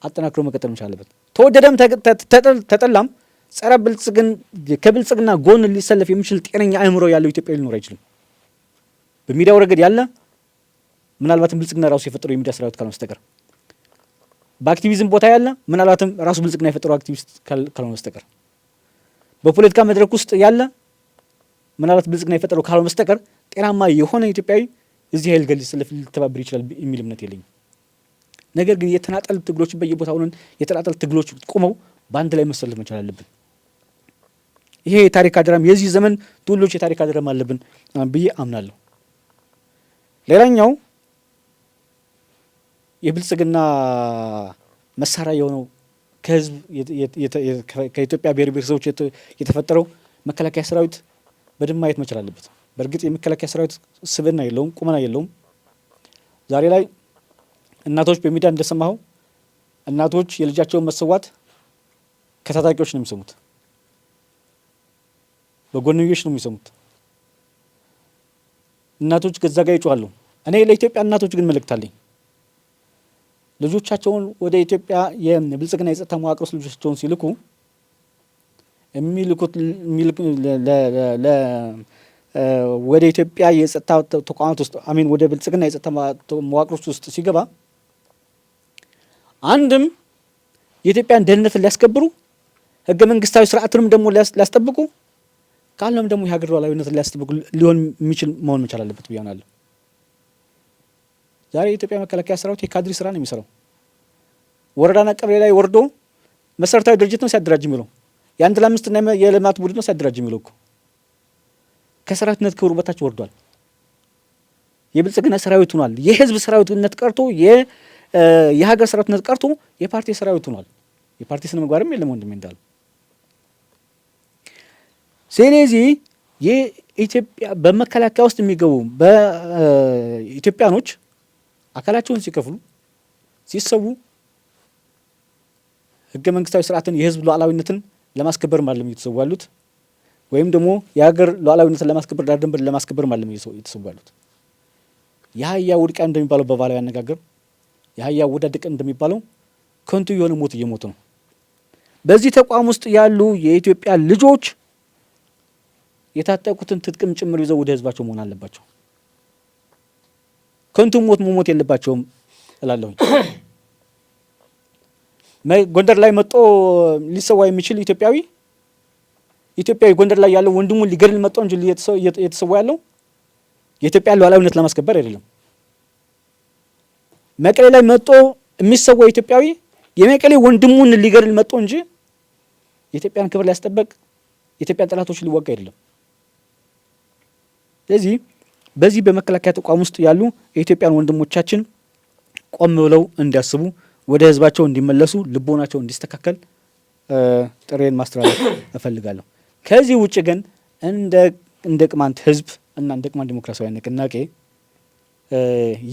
አጠናክሮ መቀጠል መቻል አለበት። ተወደደም ተጠላም ጸረ ከብልጽግና ጎን ሊሰለፍ የሚችል ጤነኛ አእምሮ ያለው ኢትዮጵያ ሊኖር አይችልም። በሚዲያው ረገድ ያለ ምናልባትም ብልጽግና ራሱ የፈጠረው የሚዲያ ሰራዊት ካልሆነ በስተቀር፣ በአክቲቪዝም ቦታ ያለ ምናልባትም ራሱ ብልጽግና የፈጠረው አክቲቪስት ካልሆነ በስተቀር፣ በፖለቲካ መድረክ ውስጥ ያለ ምናልባት ብልጽግና የፈጠረው ካልሆነ በስተቀር ጤናማ የሆነ ኢትዮጵያዊ እዚህ ኃይል ጋር ሊሰለፍ ሊተባበር ይችላል የሚል እምነት የለኝም። ነገር ግን የተናጠል ትግሎችን በየቦታው ሆነን የተናጠል ትግሎች ቆመው በአንድ ላይ መሰለፍ መቻል አለብን። ይሄ የታሪክ አደራም የዚህ ዘመን ትውልዶች የታሪክ አደራም አለብን ብዬ አምናለሁ። ሌላኛው የብልጽግና መሳሪያ የሆነው ከህዝብ ከኢትዮጵያ ብሔር ብሔረሰቦች የተፈጠረው መከላከያ ሰራዊት በደንብ ማየት መቻል አለበት። በእርግጥ የመከላከያ ሰራዊት ስብዕና የለውም፣ ቁመና የለውም። ዛሬ ላይ እናቶች በሚዲያ እንደሰማኸው እናቶች የልጃቸውን መሰዋት ከታጣቂዎች ነው የሚሰሙት፣ በጎንዮሽ ነው የሚሰሙት። እናቶች ገዛ ጋር ይጮኻሉ። እኔ ለኢትዮጵያ እናቶች ግን መልእክት አለኝ። ልጆቻቸውን ወደ ኢትዮጵያ የብልጽግና የጸጥታ መዋቅር ውስጥ ልጆቻቸውን ሲልኩ ወደ ኢትዮጵያ የጸጥታ ተቋማት ውስጥ ወደ ብልጽግና የጸጥታ መዋቅሮች ውስጥ ሲገባ አንድም የኢትዮጵያን ደህንነትን ሊያስከብሩ ህገ መንግስታዊ ስርዓትንም ደግሞ ሊያስጠብቁ ካልሆነም ደግሞ የሀገር ሉዓላዊነትን ሊያስጠብቁ ሊሆን የሚችል መሆን መቻል አለበት ብዬ አምናለሁ። ዛሬ የኢትዮጵያ መከላከያ ሰራዊት የካድሪ ስራ ነው የሚሰራው። ወረዳና ቀበሌ ላይ ወርዶ መሰረታዊ ድርጅት ነው ሲያደራጅ የሚለው፣ የአንድ ለአምስትና የልማት ቡድን ነው ሲያደራጅ የሚለው እኮ ከሰራዊትነት ክብሩ በታች ወርዷል። የብልጽግና ሰራዊት ሆኗል። የህዝብ ሰራዊትነት ቀርቶ የሀገር ሰራዊትነት ቀርቶ የፓርቲ ሰራዊት ሆኗል። የፓርቲ ስነ ምግባርም የለም ወንድሜ እንዳሉ። ስለዚህ የኢትዮጵያ በመከላከያ ውስጥ የሚገቡ በኢትዮጵያኖች አካላቸውን ሲከፍሉ ሲሰዉ ህገ መንግስታዊ ስርዓትን የህዝብ ሉዓላዊነትን ለማስከበር ማለት እየተሰዉ ያሉት ወይም ደግሞ የሀገር ሉዓላዊነትን ለማስከበር ዳር ድንበር ለማስከበር ማለት እየተሰዉ ያሉት የአህያ ውድቂያ እንደሚባለው በባህላዊ አነጋገር የአህያ ወዳደቅ እንደሚባለው ከንቱ የሆነ ሞት እየሞቱ ነው። በዚህ ተቋም ውስጥ ያሉ የኢትዮጵያ ልጆች የታጠቁትን ትጥቅም ጭምር ይዘው ወደ ህዝባቸው መሆን አለባቸው። ከንቱ ሞት መሞት የለባቸውም እላለሁ። ጎንደር ላይ መጦ ሊሰዋ የሚችል ኢትዮጵያዊ ጎንደር ላይ ያለው ወንድሙን ሊገድል መጦ እንጂ እየተሰዋ ያለው የኢትዮጵያ ሉዓላዊነት ለማስከበር አይደለም። መቀሌ ላይ መጦ የሚሰዋ ኢትዮጵያዊ የመቀሌ ወንድሙን ሊገድል መጦ እንጂ የኢትዮጵያን ክብር ሊያስጠበቅ የኢትዮጵያን ጠላቶች ሊወጋ አይደለም። ስለዚህ በዚህ በመከላከያ ተቋም ውስጥ ያሉ የኢትዮጵያን ወንድሞቻችን ቆም ብለው እንዲያስቡ፣ ወደ ህዝባቸው እንዲመለሱ፣ ልቦናቸው እንዲስተካከል ጥሬን ማስተላለፍ እፈልጋለሁ። ከዚህ ውጭ ግን እንደ ቅማንት ህዝብ እና እንደ ቅማንት ዲሞክራሲያዊ ንቅናቄ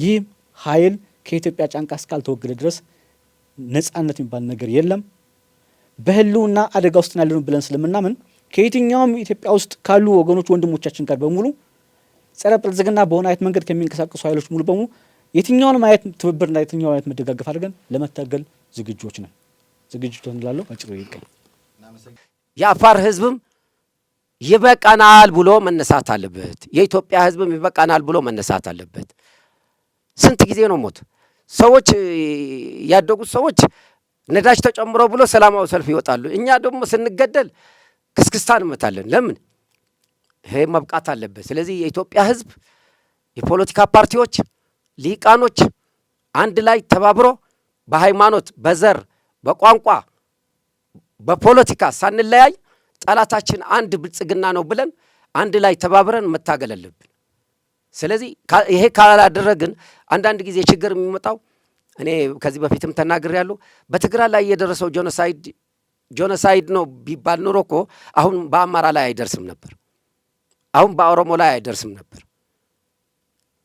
ይህ ኃይል ከኢትዮጵያ ጫንቃ እስካልተወገደ ድረስ ነጻነት የሚባል ነገር የለም። በህልውና አደጋ ውስጥ ያለነው ብለን ስለምናምን ከየትኛውም ኢትዮጵያ ውስጥ ካሉ ወገኖች ወንድሞቻችን ጋር በሙሉ ጸረ ብልጽግና በሆነ አይነት መንገድ ከሚንቀሳቀሱ ኃይሎች ሙሉ በሙሉ የትኛውንም አይነት ትብብርና የትኛውን አይነት መደጋገፍ አድርገን ለመታገል ዝግጆች ነን። ዝግጅቱ እንላለው አጭሩ ይቀር። የአፋር ህዝብም ይበቃናል ብሎ መነሳት አለበት። የኢትዮጵያ ህዝብም ይበቃናል ብሎ መነሳት አለበት። ስንት ጊዜ ነው ሞት? ሰዎች ያደጉት ሰዎች ነዳጅ ተጨምሮ ብሎ ሰላማዊ ሰልፍ ይወጣሉ። እኛ ደግሞ ስንገደል ክስክስታ እንመታለን። ለምን? ይሄ መብቃት አለበት። ስለዚህ የኢትዮጵያ ህዝብ፣ የፖለቲካ ፓርቲዎች፣ ሊቃኖች አንድ ላይ ተባብሮ በሃይማኖት፣ በዘር፣ በቋንቋ፣ በፖለቲካ ሳንለያይ ጠላታችን አንድ ብልጽግና ነው ብለን አንድ ላይ ተባብረን መታገል አለብን። ስለዚህ ይሄ ካላደረግን አንዳንድ ጊዜ ችግር የሚመጣው እኔ ከዚህ በፊትም ተናግሬያለሁ። በትግራይ ላይ የደረሰው ጆኖሳይድ ነው ቢባል ኑሮ እኮ አሁን በአማራ ላይ አይደርስም ነበር። አሁን በኦሮሞ ላይ አይደርስም ነበር።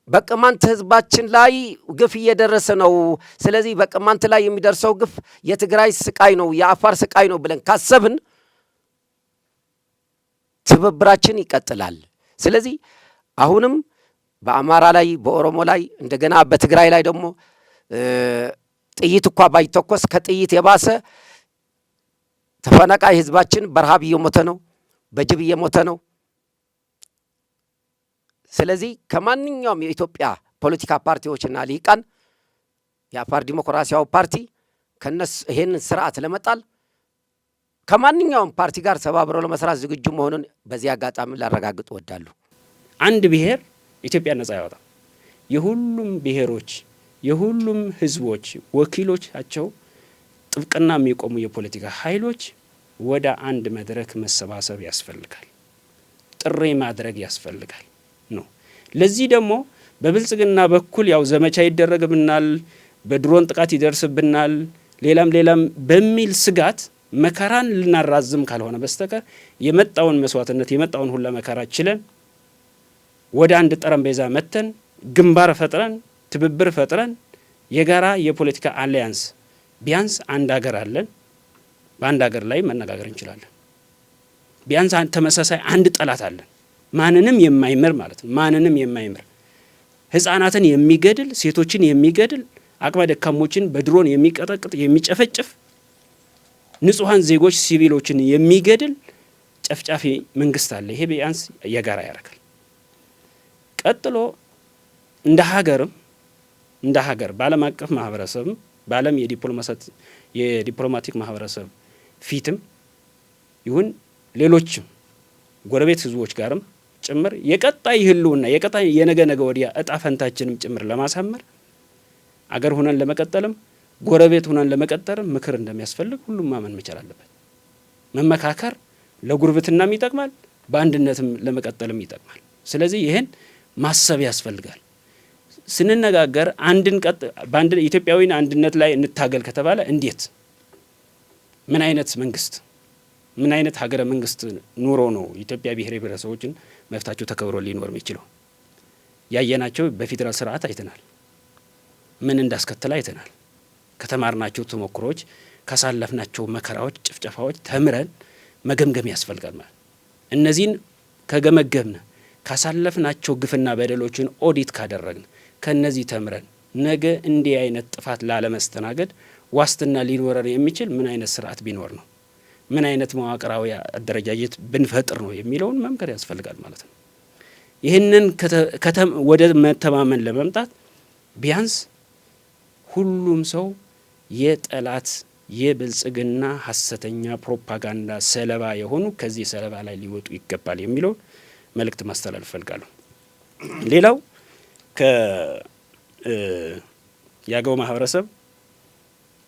በቅማንት ህዝባችን ላይ ግፍ እየደረሰ ነው። ስለዚህ በቅማንት ላይ የሚደርሰው ግፍ የትግራይ ስቃይ ነው፣ የአፋር ስቃይ ነው ብለን ካሰብን ትብብራችን ይቀጥላል። ስለዚህ አሁንም በአማራ ላይ፣ በኦሮሞ ላይ፣ እንደገና በትግራይ ላይ ደግሞ ጥይት እንኳ ባይተኮስ ከጥይት የባሰ ተፈናቃይ ህዝባችን በረሃብ እየሞተ ነው፣ በጅብ እየሞተ ነው። ስለዚህ ከማንኛውም የኢትዮጵያ ፖለቲካ ፓርቲዎችና ሊቃን የአፋር ዲሞክራሲያዊ ፓርቲ ከነሱ ይሄንን ስርዓት ለመጣል ከማንኛውም ፓርቲ ጋር ተባብረው ለመስራት ዝግጁ መሆኑን በዚህ አጋጣሚ ላረጋግጥ እወዳለሁ። አንድ ብሔር ኢትዮጵያ ነጻ ያወጣል። የሁሉም ብሔሮች የሁሉም ህዝቦች ወኪሎቻቸው ጥብቅና የሚቆሙ የፖለቲካ ኃይሎች ወደ አንድ መድረክ መሰባሰብ ያስፈልጋል። ጥሪ ማድረግ ያስፈልጋል ነው። ለዚህ ደግሞ በብልጽግና በኩል ያው ዘመቻ ይደረግብናል፣ በድሮን ጥቃት ይደርስብናል፣ ሌላም በሚል ስጋት መከራን ልናራዝም ካልሆነ በስተቀር የመጣውን መስዋዕትነት የመጣውን ሁሉ መከራ ችለን ወደ አንድ ጠረጴዛ መተን ግንባር ፈጥረን ትብብር ፈጥረን የጋራ የፖለቲካ አሊያንስ ቢያንስ አንድ ሀገር አለን፣ በአንድ ሀገር ላይ መነጋገር እንችላለን። ቢያንስ ተመሳሳይ አንድ ጠላት አለን፣ ማንንም የማይምር ማለት ነው። ማንንም የማይምር ህፃናትን የሚገድል ሴቶችን የሚገድል አቅመ ደካሞችን በድሮን የሚቀጠቅጥ የሚጨፈጭፍ ንጹሃን ዜጎች ሲቪሎችን የሚገድል ጨፍጫፊ መንግስት አለ። ይሄ ቢያንስ የጋራ ያደርጋል። ቀጥሎ እንደ ሀገር በዓለም አቀፍ ማህበረሰብም በዓለም የዲፕሎማቲክ ማህበረሰብ ፊትም ይሁን ሌሎችም ጎረቤት ህዝቦች ጋርም ጭምር የቀጣይ ህልውና የቀጣይ የነገ ወዲያ እጣ ፈንታችንም ጭምር ለማሳመር አገር ሆነን ለመቀጠልም ጎረቤት ሆነን ለመቀጠልም ምክር እንደሚያስፈልግ ሁሉም ማመን መቻል አለበት። መመካከር ለጉርብትናም ይጠቅማል፣ በአንድነትም ለመቀጠልም ይጠቅማል። ስለዚህ ይህን ማሰብ ያስፈልጋል። ስንነጋገር በአንድ ኢትዮጵያዊን አንድነት ላይ እንታገል ከተባለ እንዴት ምን አይነት ሀገረ መንግስት ኑሮ ነው ኢትዮጵያ ብሔር ብሔረሰቦችን መብታቸው ተከብሮ ሊኖር የሚችለው? ያየናቸው በፌዴራል ስርዓት አይተናል፣ ምን እንዳስከተለ አይተናል። ከተማርናቸው ተሞክሮች፣ ካሳለፍናቸው መከራዎች፣ ጭፍጨፋዎች ተምረን መገምገም ያስፈልጋል ማለት እነዚህን ከገመገምን ካሳለፍናቸው ግፍና በደሎችን ኦዲት ካደረግን ከነዚህ ተምረን ነገ እንዲህ አይነት ጥፋት ላለመስተናገድ ዋስትና ሊኖረን የሚችል ምን አይነት ስርዓት ቢኖር ነው፣ ምን አይነት መዋቅራዊ አደረጃጀት ብንፈጥር ነው የሚለውን መምከር ያስፈልጋል ማለት ነው። ይህንን ወደ መተማመን ለመምጣት ቢያንስ ሁሉም ሰው የጠላት የብልጽግና ሀሰተኛ ፕሮፓጋንዳ ሰለባ የሆኑ ከዚህ ሰለባ ላይ ሊወጡ ይገባል የሚለውን መልእክት ማስተላለፍ ፈልጋለሁ። ሌላው የአገው ማህበረሰብ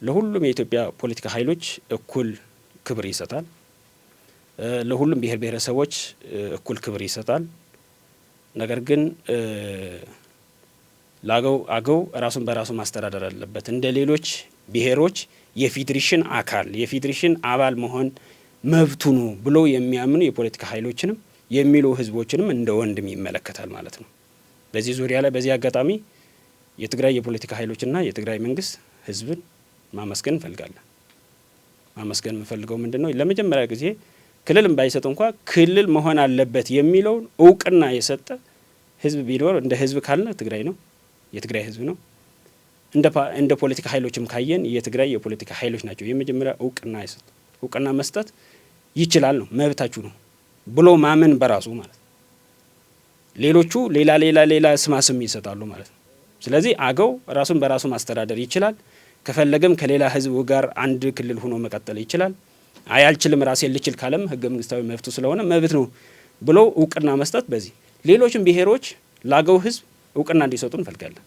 ለሁሉም የኢትዮጵያ ፖለቲካ ኃይሎች እኩል ክብር ይሰጣል። ለሁሉም ብሔር ብሔረሰቦች እኩል ክብር ይሰጣል። ነገር ግን አገው ራሱን በራሱ ማስተዳደር አለበት። እንደ ሌሎች ብሔሮች የፌዴሬሽን አባል መሆን መብቱ ነው ብሎ የሚያምኑ የፖለቲካ ኃይሎችንም የሚሉ ህዝቦችንም እንደ ወንድም ይመለከታል ማለት ነው። በዚህ ዙሪያ ላይ በዚህ አጋጣሚ የትግራይ የፖለቲካ ኃይሎችና የትግራይ መንግስት ህዝብን ማመስገን እንፈልጋለን። ማመስገን የምፈልገው ምንድነው? ለመጀመሪያ ጊዜ ክልልም ባይሰጥ እንኳ ክልል መሆን አለበት የሚለውን እውቅና የሰጠ ህዝብ ቢኖር እንደ ህዝብ ካልነ ትግራይ ነው፣ የትግራይ ህዝብ ነው። እንደ ፖለቲካ ኃይሎችም ካየን የትግራይ የፖለቲካ ኃይሎች ናቸው የመጀመሪያ እውቅና የሰጡ። እውቅና መስጠት ይችላል ነው መብታችሁ ነው ብሎ ማመን በራሱ ማለት ነው። ሌሎቹ ሌላ ስማስም ይሰጣሉ ማለት ነው። ስለዚህ አገው ራሱን በራሱ ማስተዳደር ይችላል። ከፈለገም ከሌላ ህዝብ ጋር አንድ ክልል ሆኖ መቀጠል ይችላል። አልችልም ራሴን ልችል ካለም ህገ መንግስታዊ መብቱ ስለሆነ መብት ነው ብሎ እውቅና መስጠት። በዚህ ሌሎችም ብሔሮች ለአገው ህዝብ እውቅና እንዲሰጡ እንፈልጋለን።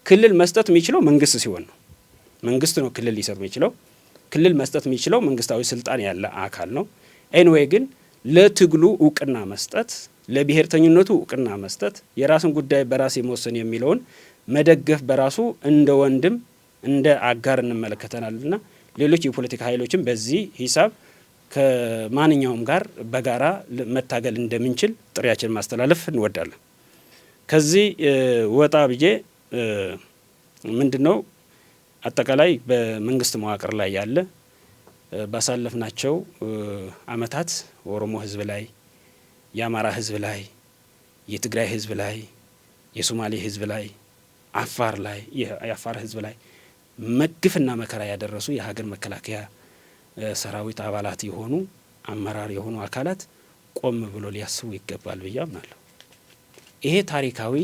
ክልል መስጠት የሚችለው መንግስት ሲሆን ነው። መንግስት ነው ክልል ሊሰጥ የሚችለው። ክልል መስጠት የሚችለው መንግስታዊ ስልጣን ያለ አካል ነው። ኤንዌይ ግን ለትግሉ እውቅና መስጠት፣ ለብሔርተኝነቱ እውቅና መስጠት፣ የራስን ጉዳይ በራስ የመወሰን የሚለውን መደገፍ በራሱ እንደ ወንድም እንደ አጋር እንመለከተናልና ሌሎች የፖለቲካ ኃይሎችም በዚህ ሂሳብ ከማንኛውም ጋር በጋራ መታገል እንደምንችል ጥሪያችን ማስተላለፍ እንወዳለን። ከዚህ ወጣ ብዬ ምንድነው አጠቃላይ በመንግስት መዋቅር ላይ ያለ ባሳለፍናቸው አመታት ኦሮሞ ህዝብ ላይ፣ የአማራ ህዝብ ላይ፣ የትግራይ ህዝብ ላይ፣ የሶማሌ ህዝብ ላይ፣ አፋር ላይ የአፋር ህዝብ ላይ መግፍና መከራ ያደረሱ የሀገር መከላከያ ሰራዊት አባላት የሆኑ አመራር የሆኑ አካላት ቆም ብሎ ሊያስቡ ይገባል ብዬ አምናለሁ። ይሄ ታሪካዊ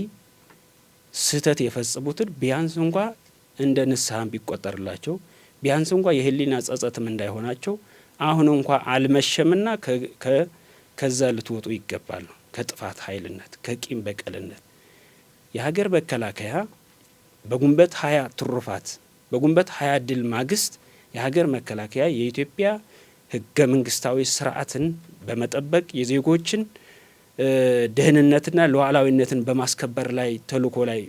ስህተት የፈጸሙትን ቢያንስ እንኳ እንደ ንስሐም ቢቆጠርላቸው፣ ቢያንስ እንኳ የህሊና ጸጸትም እንዳይሆናቸው አሁን እንኳ አልመሸምና ከዛ ልትወጡ ይገባል። ከጥፋት ኃይልነት፣ ከቂም በቀልነት የሀገር መከላከያ በግንቦት 20 ትሩፋት በግንቦት 20 ድል ማግስት የሀገር መከላከያ የኢትዮጵያ ህገ መንግስታዊ ስርዓትን በመጠበቅ የዜጎችን ደህንነትና ሉዓላዊነትን በማስከበር ላይ ተልእኮ ላይ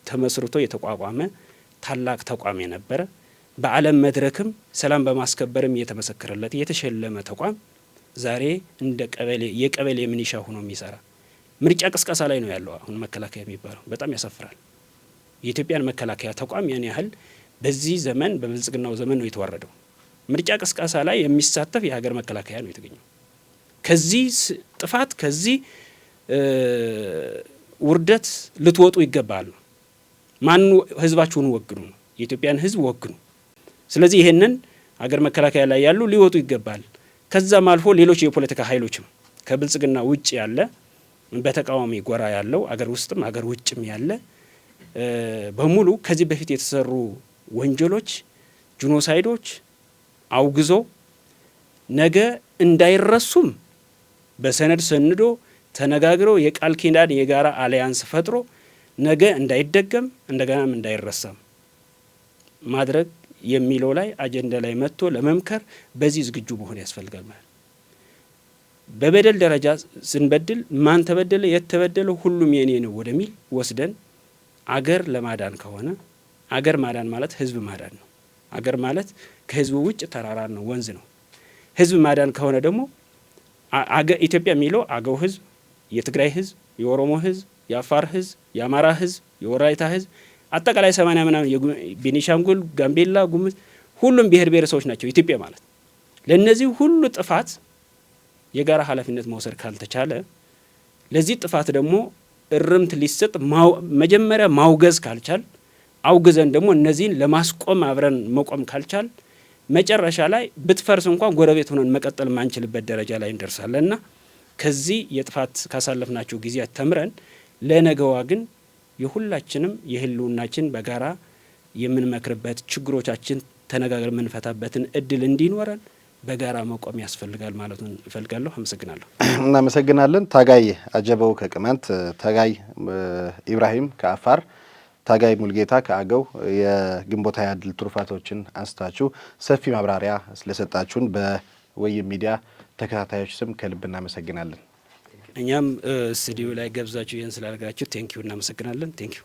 ተመስርቶ የተቋቋመ ታላቅ ተቋም የነበረ በዓለም መድረክም ሰላም በማስከበርም የተመሰከረለት የተሸለመ ተቋም ዛሬ እንደ የቀበሌ ምንሻ ሆኖ የሚሰራ ምርጫ ቅስቀሳ ላይ ነው ያለው አሁን መከላከያ የሚባለው። በጣም ያሳፍራል። የኢትዮጵያን መከላከያ ተቋም ያን ያህል በዚህ ዘመን በብልጽግናው ዘመን ነው የተዋረደው። ምርጫ ቅስቀሳ ላይ የሚሳተፍ የሀገር መከላከያ ነው የተገኘው። ከዚህ ጥፋት ከዚህ ውርደት ልትወጡ ይገባል። ማን ህዝባችሁን ወግኑ ነው፣ የኢትዮጵያን ህዝብ ወግኑ። ስለዚህ ይሄንን ሀገር መከላከያ ላይ ያሉ ሊወጡ ይገባል። ከዛም አልፎ ሌሎች የፖለቲካ ኃይሎችም ከብልጽግና ውጭ ያለ በተቃዋሚ ጎራ ያለው አገር ውስጥም አገር ውጭም ያለ በሙሉ ከዚህ በፊት የተሰሩ ወንጀሎች፣ ጂኖሳይዶች አውግዞ ነገ እንዳይረሱም በሰነድ ሰንዶ ተነጋግረው የቃል ኪዳን የጋራ አሊያንስ ፈጥሮ ነገ እንዳይደገም እንደገናም እንዳይረሳም ማድረግ የሚለው ላይ አጀንዳ ላይ መጥቶ ለመምከር በዚህ ዝግጁ መሆን ያስፈልጋል። ማለት በበደል ደረጃ ስንበድል ማን ተበደለ፣ የተበደለው ሁሉም የኔ ነው ወደሚል ወስደን አገር ለማዳን ከሆነ አገር ማዳን ማለት ህዝብ ማዳን ነው። አገር ማለት ከህዝብ ውጭ ተራራ ነው፣ ወንዝ ነው። ህዝብ ማዳን ከሆነ ደግሞ ኢትዮጵያ የሚለው አገው ህዝብ፣ የትግራይ ህዝብ፣ የኦሮሞ ህዝብ፣ የአፋር ህዝብ፣ የአማራ ህዝብ፣ የወላይታ ህዝብ አጠቃላይ 80 ምናምን ቤኒሻንጉል፣ ጋምቤላ፣ ጉሙዝ ሁሉም ብሔር ብሔረሰቦች ናቸው ኢትዮጵያ ማለት። ለነዚህ ሁሉ ጥፋት የጋራ ኃላፊነት መውሰድ ካልተቻለ ለዚህ ጥፋት ደግሞ እርምት ሊሰጥ መጀመሪያ ማውገዝ ካልቻል አውግዘን ደግሞ እነዚህን ለማስቆም አብረን መቆም ካልቻል መጨረሻ ላይ ብትፈርስ እንኳን ጎረቤት ሆነን መቀጠል ማንችልበት ደረጃ ላይ እንደርሳለንና ከዚህ የጥፋት ካሳለፍናቸው ጊዜያት ተምረን ለነገዋ ግን የሁላችንም የህልውናችን በጋራ የምንመክርበት ችግሮቻችን ተነጋግረን የምንፈታበትን እድል እንዲኖረን በጋራ መቆም ያስፈልጋል ማለት ነው እፈልጋለሁ። አመሰግናለሁ። እናመሰግናለን። ታጋይ አጀበው ከቅማንት፣ ታጋይ ኢብራሂም ከአፋር፣ ታጋይ ሙልጌታ ከአገው የግንቦት 20 ድል ትሩፋቶችን አንስታችሁ ሰፊ ማብራሪያ ስለሰጣችሁን በወይም ሚዲያ ተከታታዮች ስም ከልብ እናመሰግናለን። እኛም ስቱዲዮ ላይ ገብዛችሁ ይህን ስላደረጋችሁ ቴንኪዩ እናመሰግናለን። ቴንኪዩ